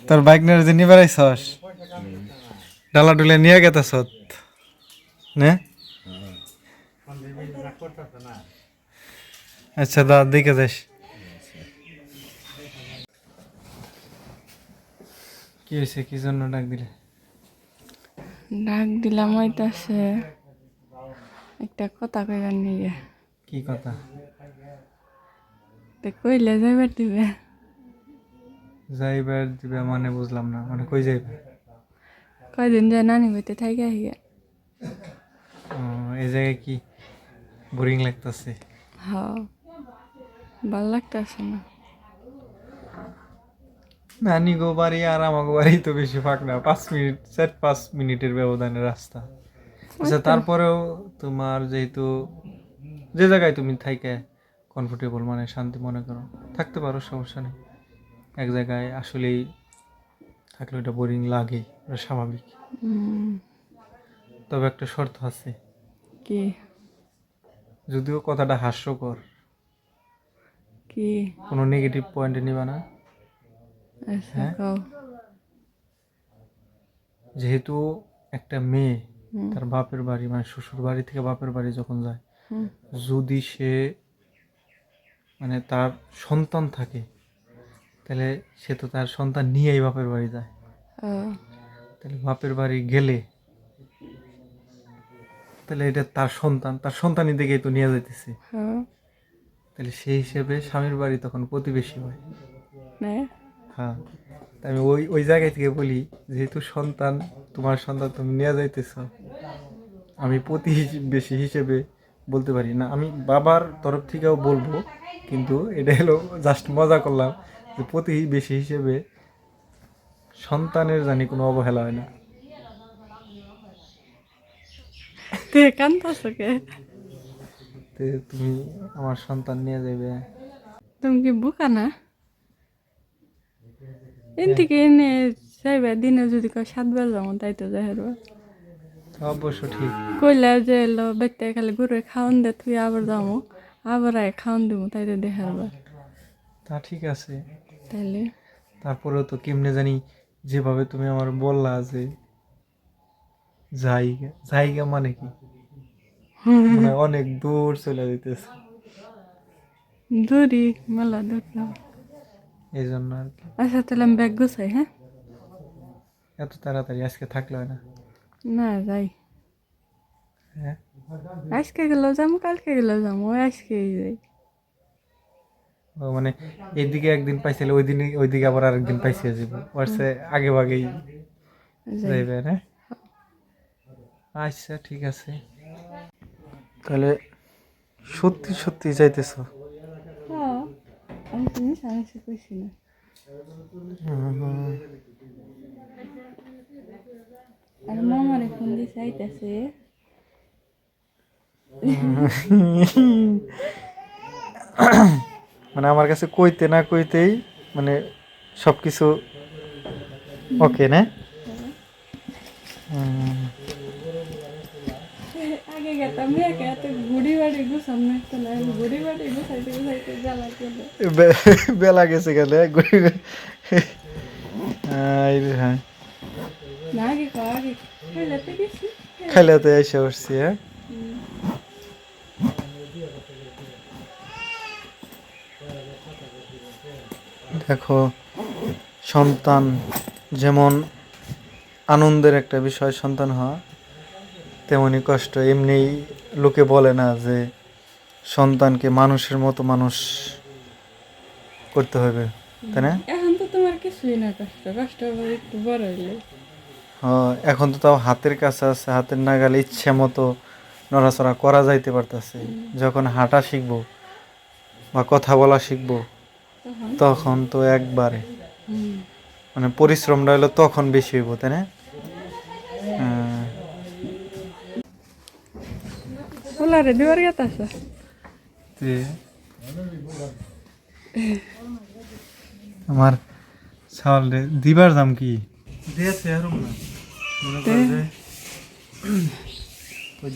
তোর বাইক নিয়ে যে নিয়ে বেড়াইছস ডালা ডুলে নিয়ে গেতেছ নে আচ্ছা দা দিকে যাস কি হয়েছে কি জন্য ডাক দিলে ডাক দিলাম হইতাছে একটা কথা কইবার নিয়ে কি কথা তো কইলে যাইবার দিবে যাইবার দিবে মানে বুঝলাম না মানে কই যাইবে কয়দিন যায় নানি বইতে থাইকা হিয়া এই জায়গায় কি বোরিং লাগতেছে হ ভাল লাগতেছে না নানি গো বাড়ি আর আমাকে বাড়ি তো বেশি ফাঁক না 5 মিনিট 4-5 মিনিটের ব্যবধানের রাস্তা আচ্ছা তারপরেও তোমার যেহেতু যে জায়গায় তুমি থাইকে কমফোর্টেবল মানে শান্তি মনে করো থাকতে পারো সমস্যা নেই এক জায়গায় আসলেই থাকলে ওটা বোরিং লাগে ওটা স্বাভাবিক তবে একটা শর্ত আছে কি যদিও কথাটা হাস্যকর কি কোনো নেগেটিভ পয়েন্টে নিবা না আচ্ছা কও যেহেতু একটা মেয়ে তার বাপের বাড়ি মানে শ্বশুর বাড়ি থেকে বাপের বাড়ি যখন যায় যদি সে মানে তার সন্তান থাকে তাহলে সে তো তার সন্তান নিয়েই বাপের বাড়ি যায় তাহলে বাপের বাড়ি গেলে তাহলে এটা তার সন্তানই দেখেই তো নিয়ে যাইতেছে তাহলে সেই হিসেবে স্বামীর বাড়ি তখন প্রতিবেশী হয় হ্যাঁ তাই আমি ওই ওই জায়গায় থেকে বলি যেহেতু তোমার সন্তান তুমি নিয়ে যাইতেছ আমি প্রতিবেশী হিসেবে বলতে পারি না আমি বাবার তরফ থেকেও বলবো কিন্তু এটা হলো জাস্ট মজা করলাম যে প্রতিবেশী হিসেবে সন্তানের জানি কোনো অবহেলা হয় না তুমি আমার সন্তান নিয়ে যাবে তুমি কি বুকা না এন থেকে এনে যাইবা দিনে যদি 7 বার যাবো তাই তো যাই অবশ্য ঠিক কইলা যে এলো বেতে খালি ঘুরে খাওয়ান দে তুই আবার যাবো আবার আয় খাওয়ান দেবো তাই তো দেখারবার তা ঠিক আছে তাইলে তারপরেও তো কেমনে জানি যেভাবে তুমি আমার বললা যে জায়গা মানে কি মানে অনেক দূর চলে যেতেছে দূরি মেলা দূর না এই জন্য আর কি আচ্ছা তাহলে আমি ব্যাগ গুছাই হ্যাঁ এত তাড়াতাড়ি আজকে থাকলে হয় না না যাই হ্যাঁ আজকে গেলেও যাবো কালকে গেলেও যাবো আজকেই যাই ও মানে এইদিকে একদিন পাইছিলে ওইদিকে আবার আরেকদিন পাইছে যাবো ওরসে আগে ভাগেই যাইবে না আচ্ছা ঠিক আছে তাহলে সত্যি সত্যি যাইতেছ হ্যাঁ আমি তুমি সামনে কইছি না আর মামারে ফোন দিয়ে চাইতেছে মানে আমার কাছে কইতে না কইতেই মানে সবকিছু ওকে না আগে গেতাম একা এত গুড়ি বাড়ি গুছাম না একটা না গুড়ি বাড়ি গুছাইতে গুছাইতে জ্বালা গেল বেলা গেছে গেলে হ্যাঁ না আগে খাইলাতে গেছি খাইলাতে এসে উঠছি হ্যাঁ দেখো সন্তান যেমন আনন্দের একটা বিষয় সন্তান হওয়া তেমনই কষ্ট এমনি লোকে বলে না যে সন্তানকে মানুষের মতো মানুষ করতে হবে তাই না এখন তো তোমার কিছুই না কষ্ট আবার একটু বড় হইলে এখন তো তাও হাতের কাছে আছে হাতের নাগালে ইচ্ছে মতো নড়াচড়া করা যাইতে পারতেছে যখন হাঁটা শিখবো বা কথা বলা শিখবো তখন তো একবারে মানে পরিশ্রমটা হলো তখন বেশি হইব তাই না পোলারে দেওয়ার গেত আছে আমার ছাওয়াল দিবার দাম কি দিয়েছে আর না মনে করো যে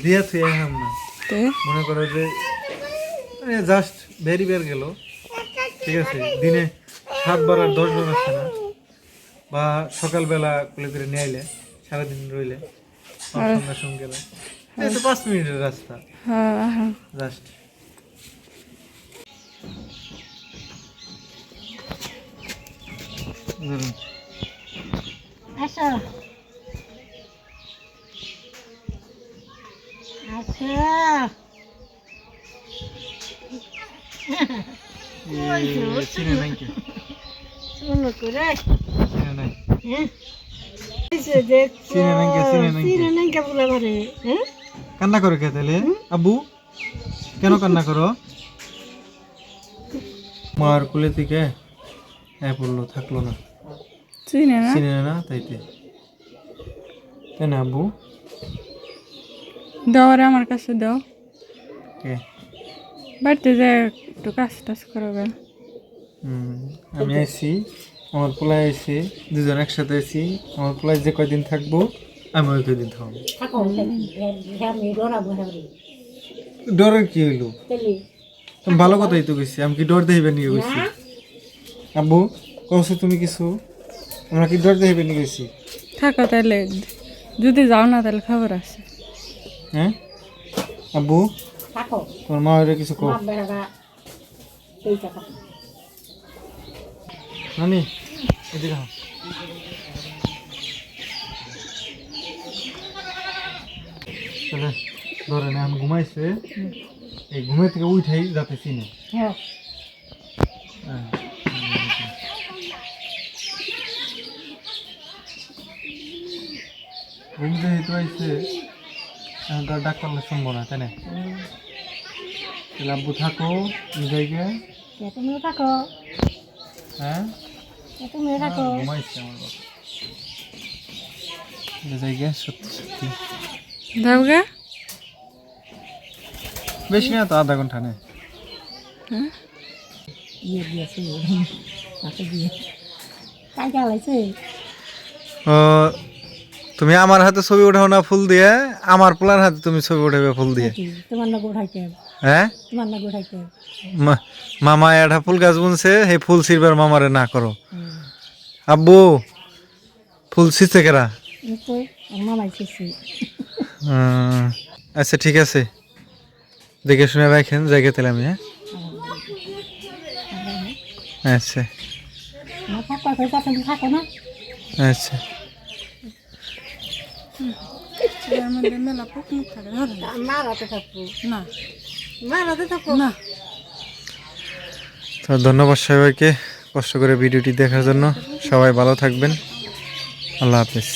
দিয়েছে আর না মনে করো যে জাস্ট ভেরি বের গেল ঠিক আছে দিনে 7 বার আর 10 বার আসছে না বা সকালবেলা কোলে করে নিয়ে আইলে সারাদিন রইলে সন্ধ্যার সময় গেলে এই তো 5 মিনিটের রাস্তা হ্যাঁ জাস্ট। আসো আসো চিনে নাই কে? শুনো করে চিনে নাই হ্যাঁ দেখছো চিনে নাই কে? চিনে নাই কে? চিনে নাই কে বলে পারে হ্যাঁ কান্না করো কে তাহলে? আব্বু কেন কান্না করো? মার কোলে থেকে পড়লো, থাকলো না, চিনে না চিনে না তাইতে, তাই না আব্বু? দাও রে আমার কাছে দাও, কে? বাড়িতে যে একটু কাজ টাজ করবেন। আমি আইছি, আমার পোলায় আইছি, দুজন একসাথে আইছি। আমার পোলায় যে কয়দিন থাকবো আমি ওই কয়দিন থাকবো। থাকো আমি ডরাবো হ্যাঁ ডরের কি হইলো? তাহলে তুমি ভালো কথাই তো কইছি, আমি কি ডর দেখিবে নিয়ে গেছি? আব্বু কইছো তুমি কিছু, আমরা কি ডর দেখিবে নিয়ে গেছি? থাকো তাহলে, যদি যাও না তাহলে খবর আছে। হ্যাঁ আব্বু থাকো তোমার মা হইলে কিছু কো। মা বেড়া এই কথা নানি এদিকে আও। তাহলে ধরেন এখন ঘুমাইছে, এই ঘুমে থেকে উঠাই যাতে চিনে। হ্যাঁ হ্যাঁ। ঘুম যেহেতু আইছে এখন তো আর ডাক্তার শুনবো না, তাই না? তাহলে আব্বু থাকো এই জায়গায়। তুমি থাকো হ্যাঁ তুমি থাকো ঘুমাইছে আমার বাবা এই জায়গায়, সত্যি সত্যি যাও গা। বেশি না তো, আধা ঘন্টা নেই। ইয়ে দিয়েছে তাকে দিয়ে কাজ চালাইছে ও তুমি আমার হাতে ছবি উঠাও না ফুল দিয়ে, আমার পোলার হাতে তুমি ছবি উঠাবে ফুল দিয়ে। তোমার না গোঠাইতে হ্যাঁ তোমার না গোঠাইতে মামা একটা ফুল গাছ বুনছে, সেই ফুল ছিড়বার মামারে না করো। আব্বু ফুল ছিঁড়ছে কেরা? মামাই শেষে আচ্ছা ঠিক আছে, দেখে শুনে রাখেন জায়গা তাহলে আমি। হ্যাঁ আচ্ছা না থাকো তুমি থাকো না আচ্ছা। এর মধ্যে মেলা পোক মুখ থাকে, ধরে না। মারাতে থাকবো না মারাতে থাকবো না। তো ধন্যবাদ সবাইকে কষ্ট করে ভিডিওটি দেখার জন্য। সবাই ভালো থাকবেন, আল্লাহ হাফেজ।